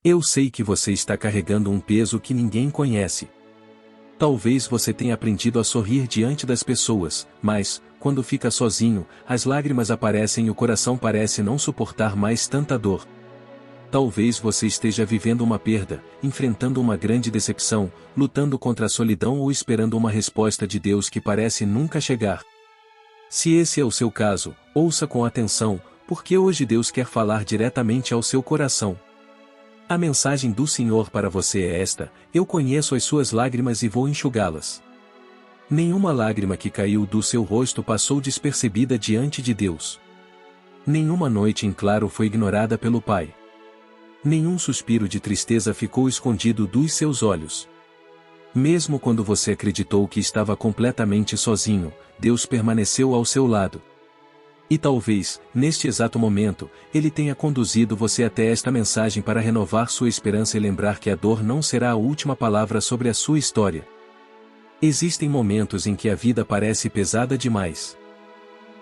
Eu sei que você está carregando um peso que ninguém conhece. Talvez você tenha aprendido a sorrir diante das pessoas, mas, quando fica sozinho, as lágrimas aparecem e o coração parece não suportar mais tanta dor. Talvez você esteja vivendo uma perda, enfrentando uma grande decepção, lutando contra a solidão ou esperando uma resposta de Deus que parece nunca chegar. Se esse é o seu caso, ouça com atenção, porque hoje Deus quer falar diretamente ao seu coração. A mensagem do Senhor para você é esta: eu conheço as suas lágrimas e vou enxugá-las. Nenhuma lágrima que caiu do seu rosto passou despercebida diante de Deus. Nenhuma noite em claro foi ignorada pelo Pai. Nenhum suspiro de tristeza ficou escondido dos seus olhos. Mesmo quando você acreditou que estava completamente sozinho, Deus permaneceu ao seu lado. E talvez, neste exato momento, Ele tenha conduzido você até esta mensagem para renovar sua esperança e lembrar que a dor não será a última palavra sobre a sua história. Existem momentos em que a vida parece pesada demais.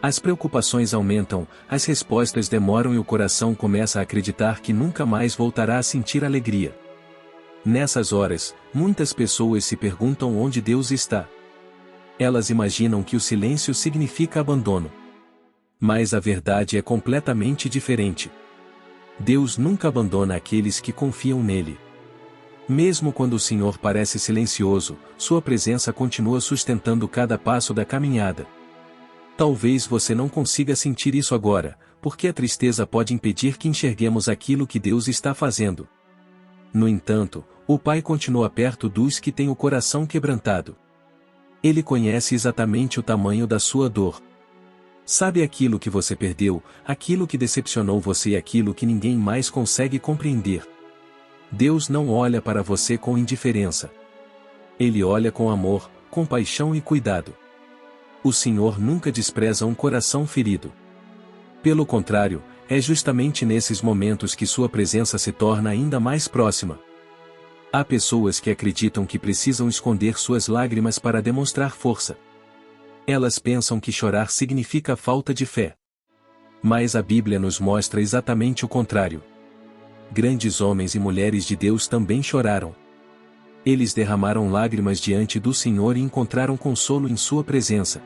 As preocupações aumentam, as respostas demoram e o coração começa a acreditar que nunca mais voltará a sentir alegria. Nessas horas, muitas pessoas se perguntam onde Deus está. Elas imaginam que o silêncio significa abandono. Mas a verdade é completamente diferente. Deus nunca abandona aqueles que confiam nele. Mesmo quando o Senhor parece silencioso, sua presença continua sustentando cada passo da caminhada. Talvez você não consiga sentir isso agora, porque a tristeza pode impedir que enxerguemos aquilo que Deus está fazendo. No entanto, o Pai continua perto dos que têm o coração quebrantado. Ele conhece exatamente o tamanho da sua dor. Sabe aquilo que você perdeu, aquilo que decepcionou você e aquilo que ninguém mais consegue compreender. Deus não olha para você com indiferença. Ele olha com amor, compaixão e cuidado. O Senhor nunca despreza um coração ferido. Pelo contrário, é justamente nesses momentos que sua presença se torna ainda mais próxima. Há pessoas que acreditam que precisam esconder suas lágrimas para demonstrar força. Elas pensam que chorar significa falta de fé. Mas a Bíblia nos mostra exatamente o contrário. Grandes homens e mulheres de Deus também choraram. Eles derramaram lágrimas diante do Senhor e encontraram consolo em sua presença.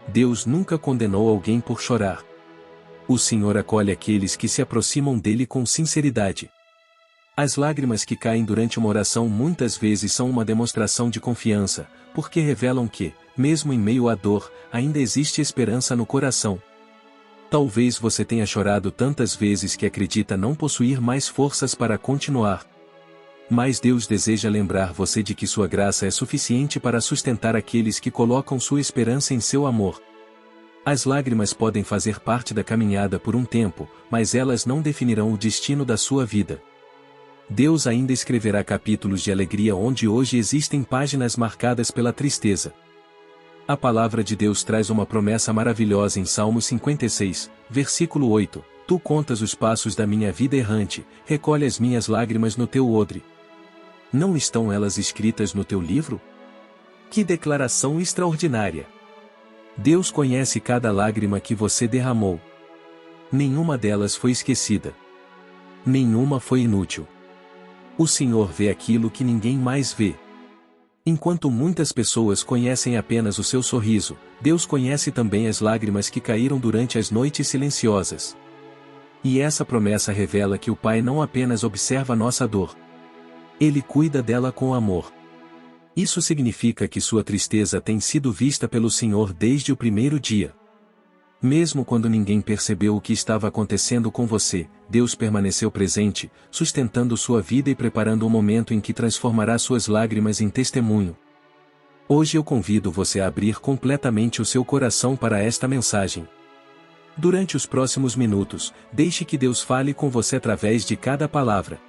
Deus nunca condenou alguém por chorar. O Senhor acolhe aqueles que se aproximam dele com sinceridade. As lágrimas que caem durante uma oração muitas vezes são uma demonstração de confiança, porque revelam que, mesmo em meio à dor, ainda existe esperança no coração. Talvez você tenha chorado tantas vezes que acredita não possuir mais forças para continuar. Mas Deus deseja lembrar você de que sua graça é suficiente para sustentar aqueles que colocam sua esperança em seu amor. As lágrimas podem fazer parte da caminhada por um tempo, mas elas não definirão o destino da sua vida. Deus ainda escreverá capítulos de alegria onde hoje existem páginas marcadas pela tristeza. A palavra de Deus traz uma promessa maravilhosa em Salmos 56, versículo 8: Tu contas os passos da minha vida errante, recolhe as minhas lágrimas no teu odre. Não estão elas escritas no teu livro? Que declaração extraordinária! Deus conhece cada lágrima que você derramou. Nenhuma delas foi esquecida. Nenhuma foi inútil. O Senhor vê aquilo que ninguém mais vê. Enquanto muitas pessoas conhecem apenas o seu sorriso, Deus conhece também as lágrimas que caíram durante as noites silenciosas. E essa promessa revela que o Pai não apenas observa nossa dor. Ele cuida dela com amor. Isso significa que sua tristeza tem sido vista pelo Senhor desde o primeiro dia. Mesmo quando ninguém percebeu o que estava acontecendo com você, Deus permaneceu presente, sustentando sua vida e preparando o momento em que transformará suas lágrimas em testemunho. Hoje eu convido você a abrir completamente o seu coração para esta mensagem. Durante os próximos minutos, deixe que Deus fale com você através de cada palavra.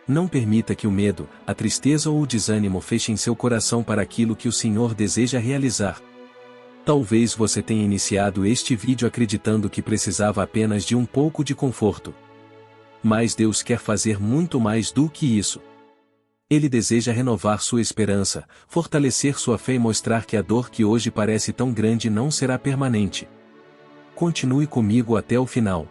Não permita que o medo, a tristeza ou o desânimo fechem seu coração para aquilo que o Senhor deseja realizar. Talvez você tenha iniciado este vídeo acreditando que precisava apenas de um pouco de conforto. Mas Deus quer fazer muito mais do que isso. Ele deseja renovar sua esperança, fortalecer sua fé e mostrar que a dor que hoje parece tão grande não será permanente. Continue comigo até o final.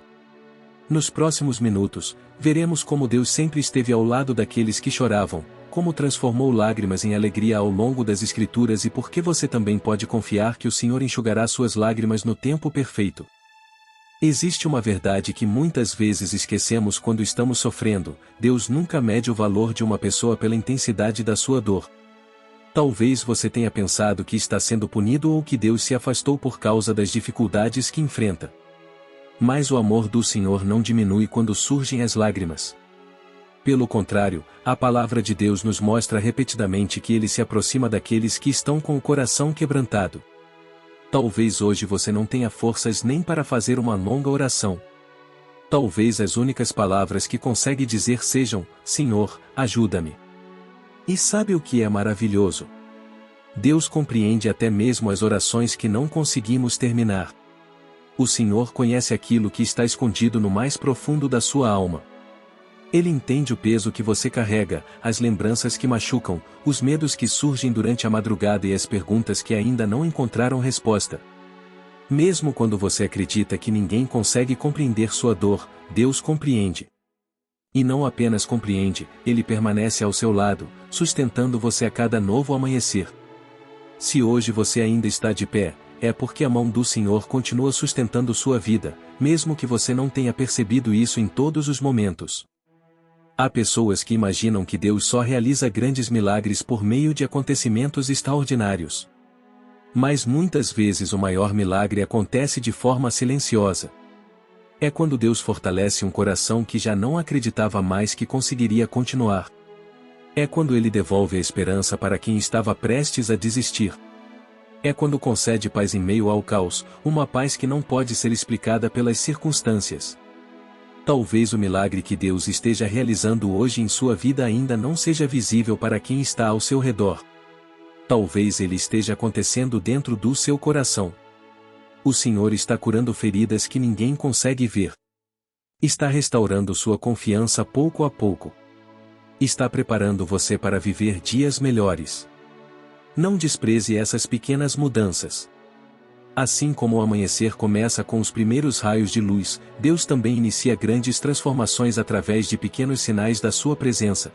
Nos próximos minutos, veremos como Deus sempre esteve ao lado daqueles que choravam, como transformou lágrimas em alegria ao longo das Escrituras e por que você também pode confiar que o Senhor enxugará suas lágrimas no tempo perfeito. Existe uma verdade que muitas vezes esquecemos quando estamos sofrendo: Deus nunca mede o valor de uma pessoa pela intensidade da sua dor. Talvez você tenha pensado que está sendo punido ou que Deus se afastou por causa das dificuldades que enfrenta. Mas o amor do Senhor não diminui quando surgem as lágrimas. Pelo contrário, a palavra de Deus nos mostra repetidamente que Ele se aproxima daqueles que estão com o coração quebrantado. Talvez hoje você não tenha forças nem para fazer uma longa oração. Talvez as únicas palavras que consegue dizer sejam: Senhor, ajuda-me. E sabe o que é maravilhoso? Deus compreende até mesmo as orações que não conseguimos terminar. O Senhor conhece aquilo que está escondido no mais profundo da sua alma. Ele entende o peso que você carrega, as lembranças que machucam, os medos que surgem durante a madrugada e as perguntas que ainda não encontraram resposta. Mesmo quando você acredita que ninguém consegue compreender sua dor, Deus compreende. E não apenas compreende, Ele permanece ao seu lado, sustentando você a cada novo amanhecer. Se hoje você ainda está de pé, é porque a mão do Senhor continua sustentando sua vida, mesmo que você não tenha percebido isso em todos os momentos. Há pessoas que imaginam que Deus só realiza grandes milagres por meio de acontecimentos extraordinários. Mas muitas vezes o maior milagre acontece de forma silenciosa. É quando Deus fortalece um coração que já não acreditava mais que conseguiria continuar. É quando Ele devolve a esperança para quem estava prestes a desistir. É quando concede paz em meio ao caos, uma paz que não pode ser explicada pelas circunstâncias. Talvez o milagre que Deus esteja realizando hoje em sua vida ainda não seja visível para quem está ao seu redor. Talvez ele esteja acontecendo dentro do seu coração. O Senhor está curando feridas que ninguém consegue ver. Está restaurando sua confiança pouco a pouco. Está preparando você para viver dias melhores. Não despreze essas pequenas mudanças. Assim como o amanhecer começa com os primeiros raios de luz, Deus também inicia grandes transformações através de pequenos sinais da sua presença.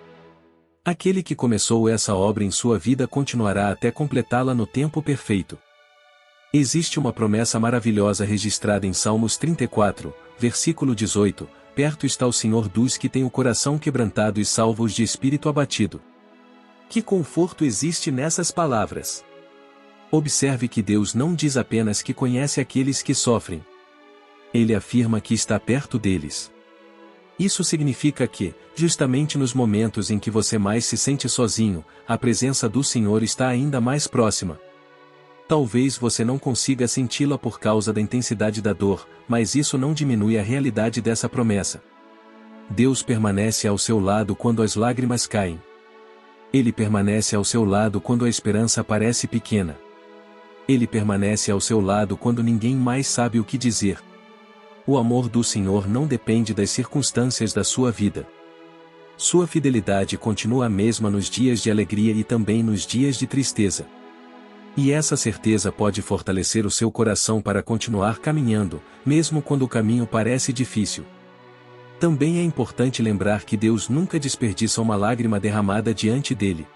Aquele que começou essa obra em sua vida continuará até completá-la no tempo perfeito. Existe uma promessa maravilhosa registrada em Salmos 34, versículo 18, perto está o Senhor dos que têm o coração quebrantado e salvos de espírito abatido. Que conforto existe nessas palavras! Observe que Deus não diz apenas que conhece aqueles que sofrem. Ele afirma que está perto deles. Isso significa que, justamente nos momentos em que você mais se sente sozinho, a presença do Senhor está ainda mais próxima. Talvez você não consiga senti-la por causa da intensidade da dor, mas isso não diminui a realidade dessa promessa. Deus permanece ao seu lado quando as lágrimas caem. Ele permanece ao seu lado quando a esperança parece pequena. Ele permanece ao seu lado quando ninguém mais sabe o que dizer. O amor do Senhor não depende das circunstâncias da sua vida. Sua fidelidade continua a mesma nos dias de alegria e também nos dias de tristeza. E essa certeza pode fortalecer o seu coração para continuar caminhando, mesmo quando o caminho parece difícil. Também é importante lembrar que Deus nunca desperdiça uma lágrima derramada diante dele.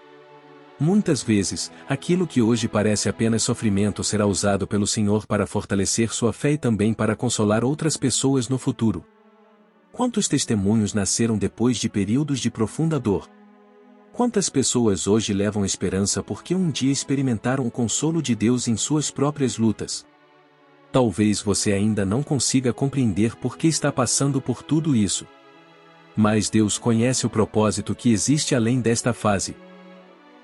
Muitas vezes, aquilo que hoje parece apenas sofrimento será usado pelo Senhor para fortalecer sua fé e também para consolar outras pessoas no futuro. Quantos testemunhos nasceram depois de períodos de profunda dor? Quantas pessoas hoje levam esperança porque um dia experimentaram o consolo de Deus em suas próprias lutas? Talvez você ainda não consiga compreender por que está passando por tudo isso. Mas Deus conhece o propósito que existe além desta fase.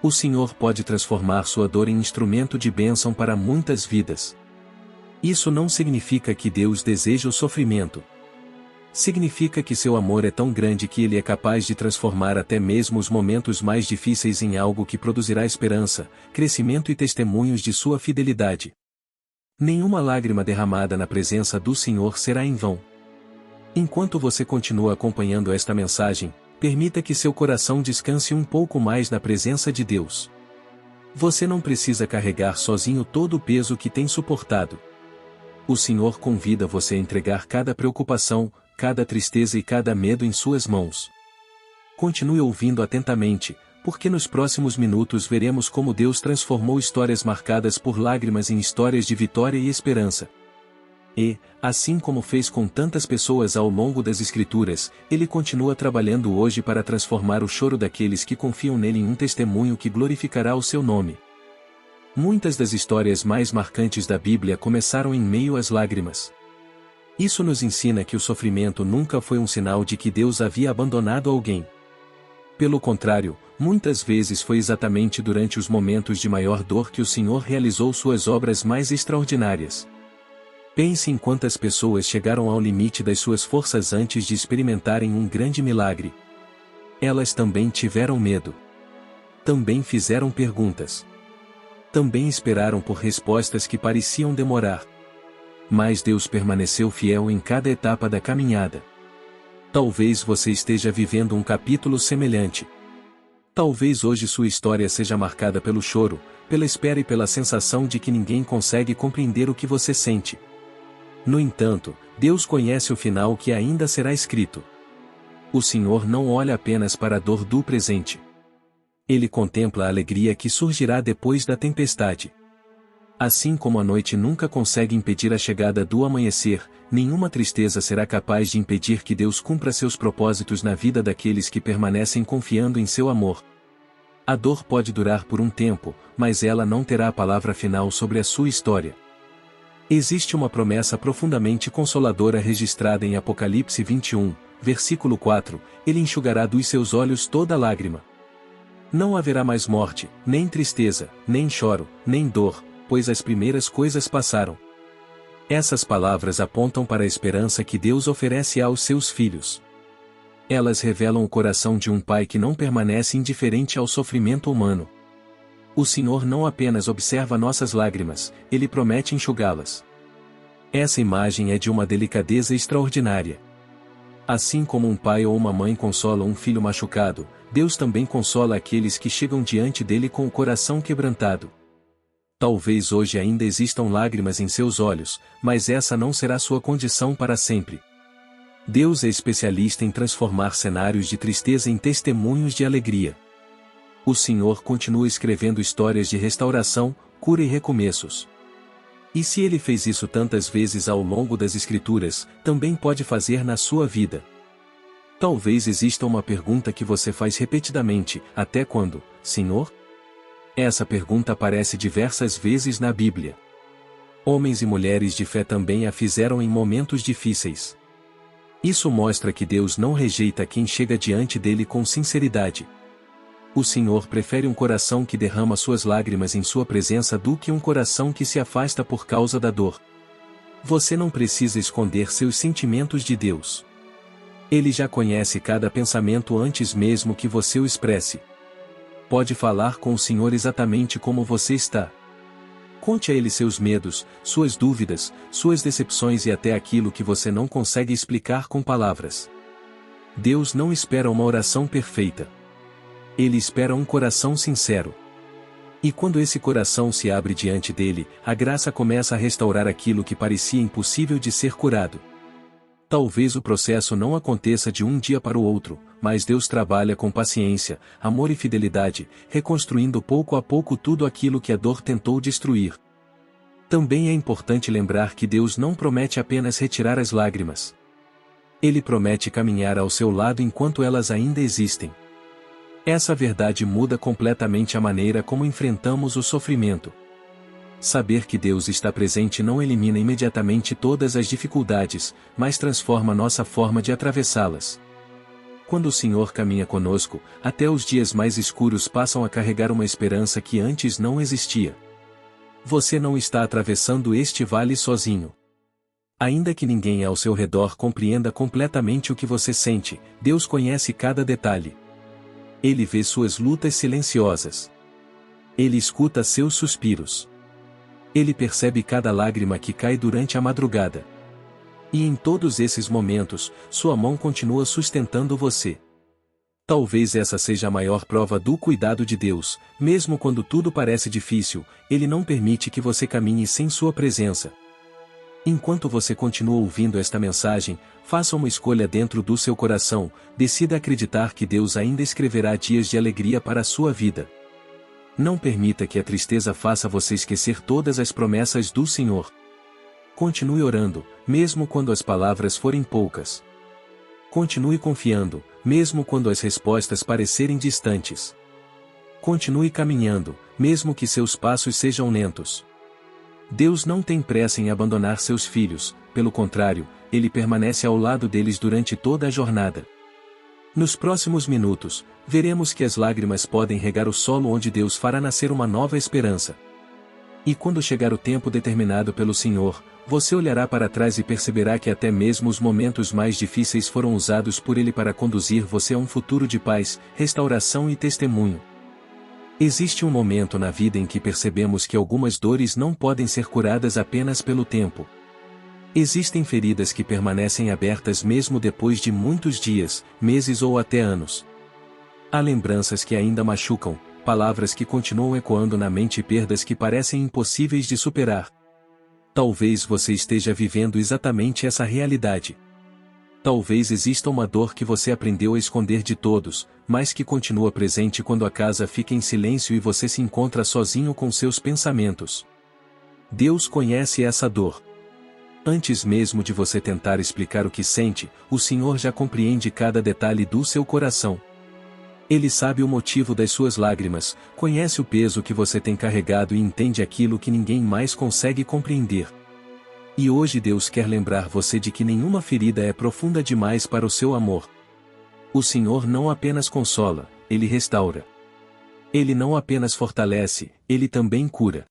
O Senhor pode transformar sua dor em instrumento de bênção para muitas vidas. Isso não significa que Deus deseja o sofrimento. Significa que seu amor é tão grande que Ele é capaz de transformar até mesmo os momentos mais difíceis em algo que produzirá esperança, crescimento e testemunhos de sua fidelidade. Nenhuma lágrima derramada na presença do Senhor será em vão. Enquanto você continua acompanhando esta mensagem, permita que seu coração descanse um pouco mais na presença de Deus. Você não precisa carregar sozinho todo o peso que tem suportado. O Senhor convida você a entregar cada preocupação, cada tristeza e cada medo em suas mãos. Continue ouvindo atentamente, porque nos próximos minutos veremos como Deus transformou histórias marcadas por lágrimas em histórias de vitória e esperança. E, assim como fez com tantas pessoas ao longo das Escrituras, Ele continua trabalhando hoje para transformar o choro daqueles que confiam nele em um testemunho que glorificará o seu nome. Muitas das histórias mais marcantes da Bíblia começaram em meio às lágrimas. Isso nos ensina que o sofrimento nunca foi um sinal de que Deus havia abandonado alguém. Pelo contrário, muitas vezes foi exatamente durante os momentos de maior dor que o Senhor realizou suas obras mais extraordinárias. Pense em quantas pessoas chegaram ao limite das suas forças antes de experimentarem um grande milagre. Elas também tiveram medo. Também fizeram perguntas. Também esperaram por respostas que pareciam demorar. Mas Deus permaneceu fiel em cada etapa da caminhada. Talvez você esteja vivendo um capítulo semelhante. Talvez hoje sua história seja marcada pelo choro, pela espera e pela sensação de que ninguém consegue compreender o que você sente. No entanto, Deus conhece o final que ainda será escrito. O Senhor não olha apenas para a dor do presente. Ele contempla a alegria que surgirá depois da tempestade. Assim como a noite nunca consegue impedir a chegada do amanhecer, nenhuma tristeza será capaz de impedir que Deus cumpra seus propósitos na vida daqueles que permanecem confiando em seu amor. A dor pode durar por um tempo, mas ela não terá a palavra final sobre a sua história. Existe uma promessa profundamente consoladora registrada em Apocalipse 21, versículo 4, Ele enxugará dos seus olhos toda lágrima. Não haverá mais morte, nem tristeza, nem choro, nem dor, pois as primeiras coisas passaram. Essas palavras apontam para a esperança que Deus oferece aos seus filhos. Elas revelam o coração de um pai que não permanece indiferente ao sofrimento humano. O Senhor não apenas observa nossas lágrimas, Ele promete enxugá-las. Essa imagem é de uma delicadeza extraordinária. Assim como um pai ou uma mãe consola um filho machucado, Deus também consola aqueles que chegam diante dele com o coração quebrantado. Talvez hoje ainda existam lágrimas em seus olhos, mas essa não será sua condição para sempre. Deus é especialista em transformar cenários de tristeza em testemunhos de alegria. O Senhor continua escrevendo histórias de restauração, cura e recomeços. E se Ele fez isso tantas vezes ao longo das Escrituras, também pode fazer na sua vida. Talvez exista uma pergunta que você faz repetidamente: até quando, Senhor? Essa pergunta aparece diversas vezes na Bíblia. Homens e mulheres de fé também a fizeram em momentos difíceis. Isso mostra que Deus não rejeita quem chega diante dele com sinceridade. O Senhor prefere um coração que derrama suas lágrimas em sua presença do que um coração que se afasta por causa da dor. Você não precisa esconder seus sentimentos de Deus. Ele já conhece cada pensamento antes mesmo que você o expresse. Pode falar com o Senhor exatamente como você está. Conte a Ele seus medos, suas dúvidas, suas decepções e até aquilo que você não consegue explicar com palavras. Deus não espera uma oração perfeita. Ele espera um coração sincero. E quando esse coração se abre diante dele, a graça começa a restaurar aquilo que parecia impossível de ser curado. Talvez o processo não aconteça de um dia para o outro, mas Deus trabalha com paciência, amor e fidelidade, reconstruindo pouco a pouco tudo aquilo que a dor tentou destruir. Também é importante lembrar que Deus não promete apenas retirar as lágrimas. Ele promete caminhar ao seu lado enquanto elas ainda existem. Essa verdade muda completamente a maneira como enfrentamos o sofrimento. Saber que Deus está presente não elimina imediatamente todas as dificuldades, mas transforma nossa forma de atravessá-las. Quando o Senhor caminha conosco, até os dias mais escuros passam a carregar uma esperança que antes não existia. Você não está atravessando este vale sozinho. Ainda que ninguém ao seu redor compreenda completamente o que você sente, Deus conhece cada detalhe. Ele vê suas lutas silenciosas. Ele escuta seus suspiros. Ele percebe cada lágrima que cai durante a madrugada. E em todos esses momentos, sua mão continua sustentando você. Talvez essa seja a maior prova do cuidado de Deus, mesmo quando tudo parece difícil, Ele não permite que você caminhe sem sua presença. Enquanto você continua ouvindo esta mensagem, faça uma escolha dentro do seu coração, decida acreditar que Deus ainda escreverá dias de alegria para a sua vida. Não permita que a tristeza faça você esquecer todas as promessas do Senhor. Continue orando, mesmo quando as palavras forem poucas. Continue confiando, mesmo quando as respostas parecerem distantes. Continue caminhando, mesmo que seus passos sejam lentos. Deus não tem pressa em abandonar seus filhos, pelo contrário, Ele permanece ao lado deles durante toda a jornada. Nos próximos minutos, veremos que as lágrimas podem regar o solo onde Deus fará nascer uma nova esperança. E quando chegar o tempo determinado pelo Senhor, você olhará para trás e perceberá que até mesmo os momentos mais difíceis foram usados por Ele para conduzir você a um futuro de paz, restauração e testemunho. Existe um momento na vida em que percebemos que algumas dores não podem ser curadas apenas pelo tempo. Existem feridas que permanecem abertas mesmo depois de muitos dias, meses ou até anos. Há lembranças que ainda machucam, palavras que continuam ecoando na mente e perdas que parecem impossíveis de superar. Talvez você esteja vivendo exatamente essa realidade. Talvez exista uma dor que você aprendeu a esconder de todos, mas que continua presente quando a casa fica em silêncio e você se encontra sozinho com seus pensamentos. Deus conhece essa dor. Antes mesmo de você tentar explicar o que sente, o Senhor já compreende cada detalhe do seu coração. Ele sabe o motivo das suas lágrimas, conhece o peso que você tem carregado e entende aquilo que ninguém mais consegue compreender. E hoje Deus quer lembrar você de que nenhuma ferida é profunda demais para o seu amor. O Senhor não apenas consola, Ele restaura. Ele não apenas fortalece, Ele também cura.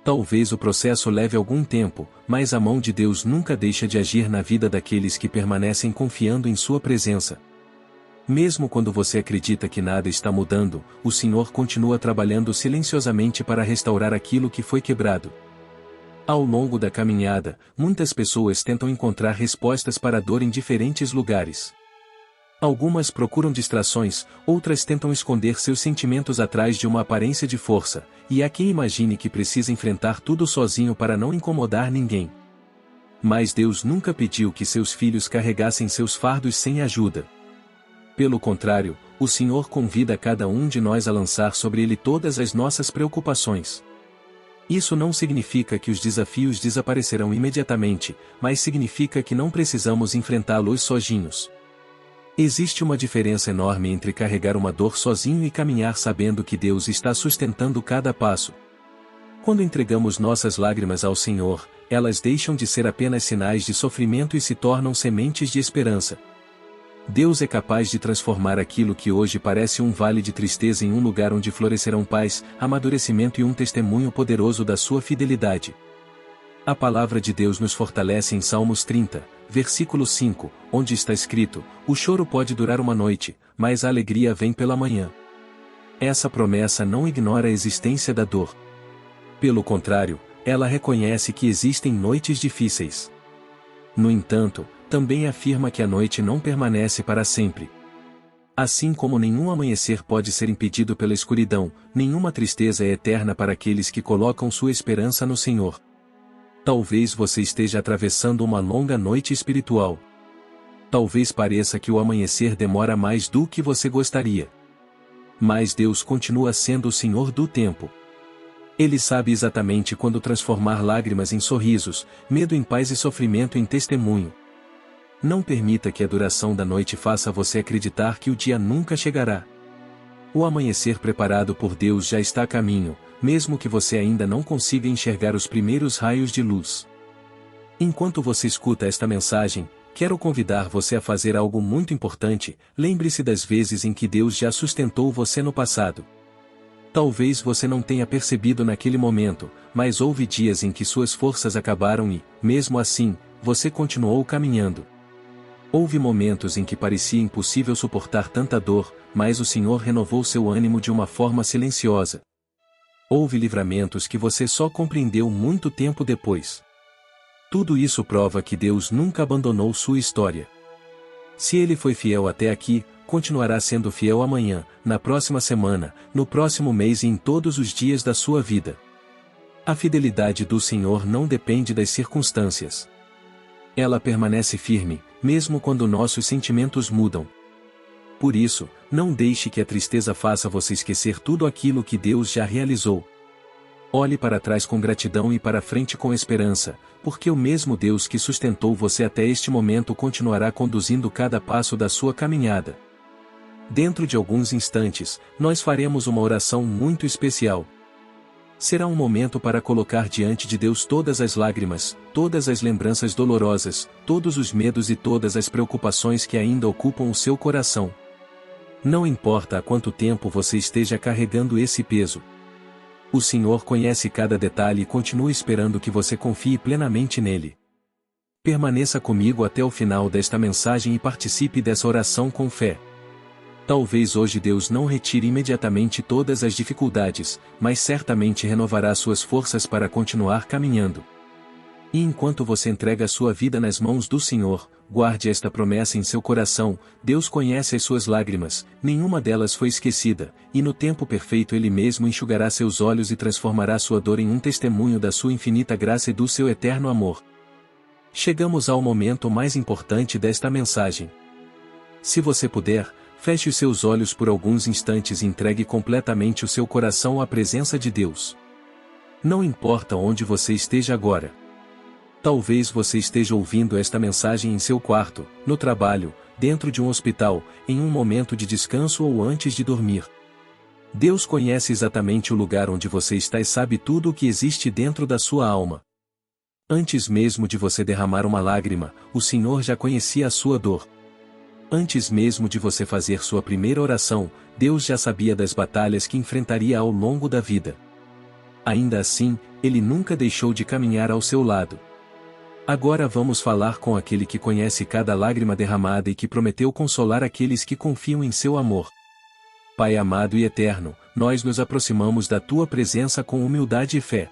Talvez o processo leve algum tempo, mas a mão de Deus nunca deixa de agir na vida daqueles que permanecem confiando em sua presença. Mesmo quando você acredita que nada está mudando, o Senhor continua trabalhando silenciosamente para restaurar aquilo que foi quebrado. Ao longo da caminhada, muitas pessoas tentam encontrar respostas para a dor em diferentes lugares. Algumas procuram distrações, outras tentam esconder seus sentimentos atrás de uma aparência de força, e há quem imagine que precisa enfrentar tudo sozinho para não incomodar ninguém. Mas Deus nunca pediu que seus filhos carregassem seus fardos sem ajuda. Pelo contrário, o Senhor convida cada um de nós a lançar sobre Ele todas as nossas preocupações. Isso não significa que os desafios desaparecerão imediatamente, mas significa que não precisamos enfrentá-los sozinhos. Existe uma diferença enorme entre carregar uma dor sozinho e caminhar sabendo que Deus está sustentando cada passo. Quando entregamos nossas lágrimas ao Senhor, elas deixam de ser apenas sinais de sofrimento e se tornam sementes de esperança. Deus é capaz de transformar aquilo que hoje parece um vale de tristeza em um lugar onde florescerão paz, amadurecimento e um testemunho poderoso da sua fidelidade. A palavra de Deus nos fortalece em Salmos 30, versículo 5, onde está escrito: "O choro pode durar uma noite, mas a alegria vem pela manhã." Essa promessa não ignora a existência da dor. Pelo contrário, ela reconhece que existem noites difíceis. No entanto, também afirma que a noite não permanece para sempre. Assim como nenhum amanhecer pode ser impedido pela escuridão, nenhuma tristeza é eterna para aqueles que colocam sua esperança no Senhor. Talvez você esteja atravessando uma longa noite espiritual. Talvez pareça que o amanhecer demora mais do que você gostaria. Mas Deus continua sendo o Senhor do tempo. Ele sabe exatamente quando transformar lágrimas em sorrisos, medo em paz e sofrimento em testemunho. Não permita que a duração da noite faça você acreditar que o dia nunca chegará. O amanhecer preparado por Deus já está a caminho, mesmo que você ainda não consiga enxergar os primeiros raios de luz. Enquanto você escuta esta mensagem, quero convidar você a fazer algo muito importante. Lembre-se das vezes em que Deus já sustentou você no passado. Talvez você não tenha percebido naquele momento, mas houve dias em que suas forças acabaram e, mesmo assim, você continuou caminhando. Houve momentos em que parecia impossível suportar tanta dor, mas o Senhor renovou seu ânimo de uma forma silenciosa. Houve livramentos que você só compreendeu muito tempo depois. Tudo isso prova que Deus nunca abandonou sua história. Se Ele foi fiel até aqui, continuará sendo fiel amanhã, na próxima semana, no próximo mês e em todos os dias da sua vida. A fidelidade do Senhor não depende das circunstâncias. Ela permanece firme, mesmo quando nossos sentimentos mudam. Por isso, não deixe que a tristeza faça você esquecer tudo aquilo que Deus já realizou. Olhe para trás com gratidão e para frente com esperança, porque o mesmo Deus que sustentou você até este momento continuará conduzindo cada passo da sua caminhada. Dentro de alguns instantes, nós faremos uma oração muito especial. Será um momento para colocar diante de Deus todas as lágrimas, todas as lembranças dolorosas, todos os medos e todas as preocupações que ainda ocupam o seu coração. Não importa há quanto tempo você esteja carregando esse peso. O Senhor conhece cada detalhe e continua esperando que você confie plenamente nele. Permaneça comigo até o final desta mensagem e participe dessa oração com fé. Talvez hoje Deus não retire imediatamente todas as dificuldades, mas certamente renovará suas forças para continuar caminhando. E enquanto você entrega a sua vida nas mãos do Senhor, guarde esta promessa em seu coração: Deus conhece as suas lágrimas, nenhuma delas foi esquecida, e no tempo perfeito Ele mesmo enxugará seus olhos e transformará sua dor em um testemunho da sua infinita graça e do seu eterno amor. Chegamos ao momento mais importante desta mensagem. Se você puder, feche os seus olhos por alguns instantes e entregue completamente o seu coração à presença de Deus. Não importa onde você esteja agora. Talvez você esteja ouvindo esta mensagem em seu quarto, no trabalho, dentro de um hospital, em um momento de descanso ou antes de dormir. Deus conhece exatamente o lugar onde você está e sabe tudo o que existe dentro da sua alma. Antes mesmo de você derramar uma lágrima, o Senhor já conhecia a sua dor. Antes mesmo de você fazer sua primeira oração, Deus já sabia das batalhas que enfrentaria ao longo da vida. Ainda assim, Ele nunca deixou de caminhar ao seu lado. Agora vamos falar com aquele que conhece cada lágrima derramada e que prometeu consolar aqueles que confiam em seu amor. Pai amado e eterno, nós nos aproximamos da Tua presença com humildade e fé.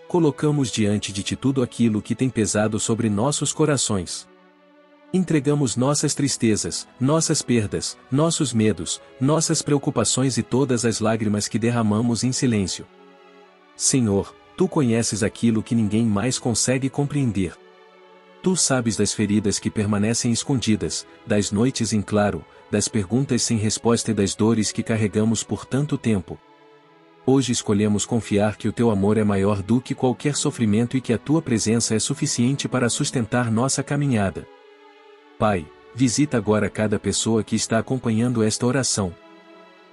Colocamos diante de Ti tudo aquilo que tem pesado sobre nossos corações. Entregamos nossas tristezas, nossas perdas, nossos medos, nossas preocupações e todas as lágrimas que derramamos em silêncio. Senhor, Tu conheces aquilo que ninguém mais consegue compreender. Tu sabes das feridas que permanecem escondidas, das noites em claro, das perguntas sem resposta e das dores que carregamos por tanto tempo. Hoje escolhemos confiar que o Teu amor é maior do que qualquer sofrimento e que a Tua presença é suficiente para sustentar nossa caminhada. Pai, visita agora cada pessoa que está acompanhando esta oração.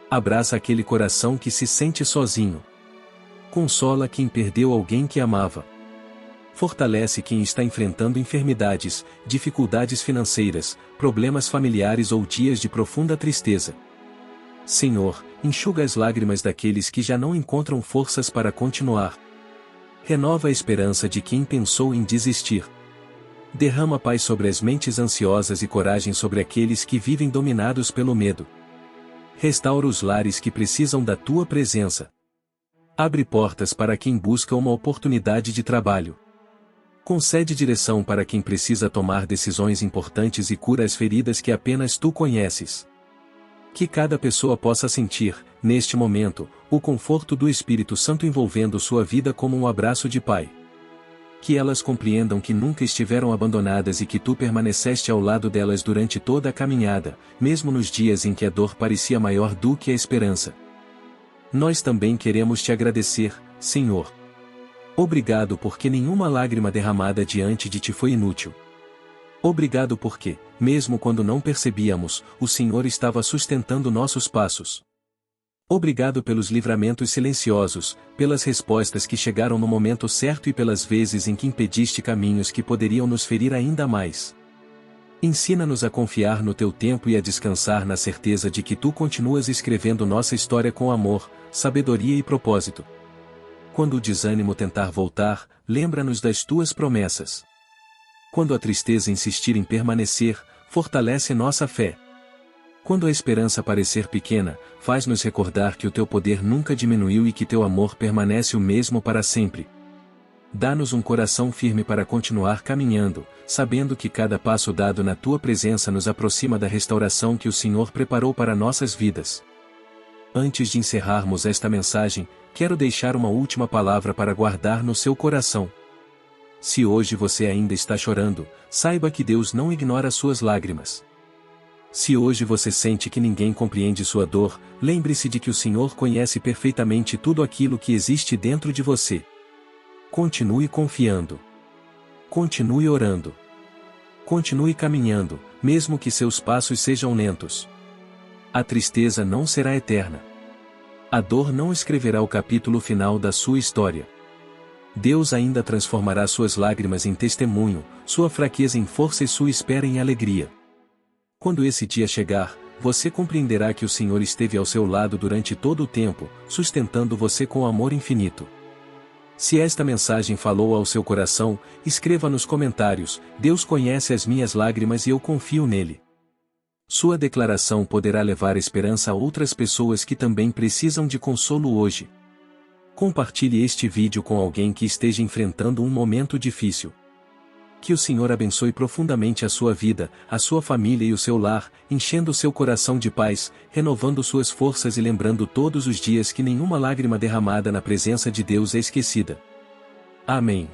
Abraça aquele coração que se sente sozinho. Consola quem perdeu alguém que amava. Fortalece quem está enfrentando enfermidades, dificuldades financeiras, problemas familiares ou dias de profunda tristeza. Senhor, enxuga as lágrimas daqueles que já não encontram forças para continuar. Renova a esperança de quem pensou em desistir. Derrama paz sobre as mentes ansiosas e coragem sobre aqueles que vivem dominados pelo medo. Restaura os lares que precisam da Tua presença. Abre portas para quem busca uma oportunidade de trabalho. Concede direção para quem precisa tomar decisões importantes e cura as feridas que apenas Tu conheces. Que cada pessoa possa sentir, neste momento, o conforto do Espírito Santo envolvendo sua vida como um abraço de Pai. Que elas compreendam que nunca estiveram abandonadas e que Tu permaneceste ao lado delas durante toda a caminhada, mesmo nos dias em que a dor parecia maior do que a esperança. Nós também queremos Te agradecer, Senhor. Obrigado porque nenhuma lágrima derramada diante de Ti foi inútil. Obrigado porque, mesmo quando não percebíamos, o Senhor estava sustentando nossos passos. Obrigado pelos livramentos silenciosos, pelas respostas que chegaram no momento certo e pelas vezes em que impediste caminhos que poderiam nos ferir ainda mais. Ensina-nos a confiar no Teu tempo e a descansar na certeza de que Tu continuas escrevendo nossa história com amor, sabedoria e propósito. Quando o desânimo tentar voltar, lembra-nos das Tuas promessas. Quando a tristeza insistir em permanecer, fortalece nossa fé. Quando a esperança parecer pequena, faz-nos recordar que o Teu poder nunca diminuiu e que Teu amor permanece o mesmo para sempre. Dá-nos um coração firme para continuar caminhando, sabendo que cada passo dado na Tua presença nos aproxima da restauração que o Senhor preparou para nossas vidas. Antes de encerrarmos esta mensagem, quero deixar uma última palavra para guardar no seu coração. Se hoje você ainda está chorando, saiba que Deus não ignora suas lágrimas. Se hoje você sente que ninguém compreende sua dor, lembre-se de que o Senhor conhece perfeitamente tudo aquilo que existe dentro de você. Continue confiando. Continue orando. Continue caminhando, mesmo que seus passos sejam lentos. A tristeza não será eterna. A dor não escreverá o capítulo final da sua história. Deus ainda transformará suas lágrimas em testemunho, sua fraqueza em força e sua espera em alegria. Quando esse dia chegar, você compreenderá que o Senhor esteve ao seu lado durante todo o tempo, sustentando você com amor infinito. Se esta mensagem falou ao seu coração, escreva nos comentários: Deus conhece as minhas lágrimas e eu confio nele. Sua declaração poderá levar esperança a outras pessoas que também precisam de consolo hoje. Compartilhe este vídeo com alguém que esteja enfrentando um momento difícil. Que o Senhor abençoe profundamente a sua vida, a sua família e o seu lar, enchendo seu coração de paz, renovando suas forças e lembrando todos os dias que nenhuma lágrima derramada na presença de Deus é esquecida. Amém.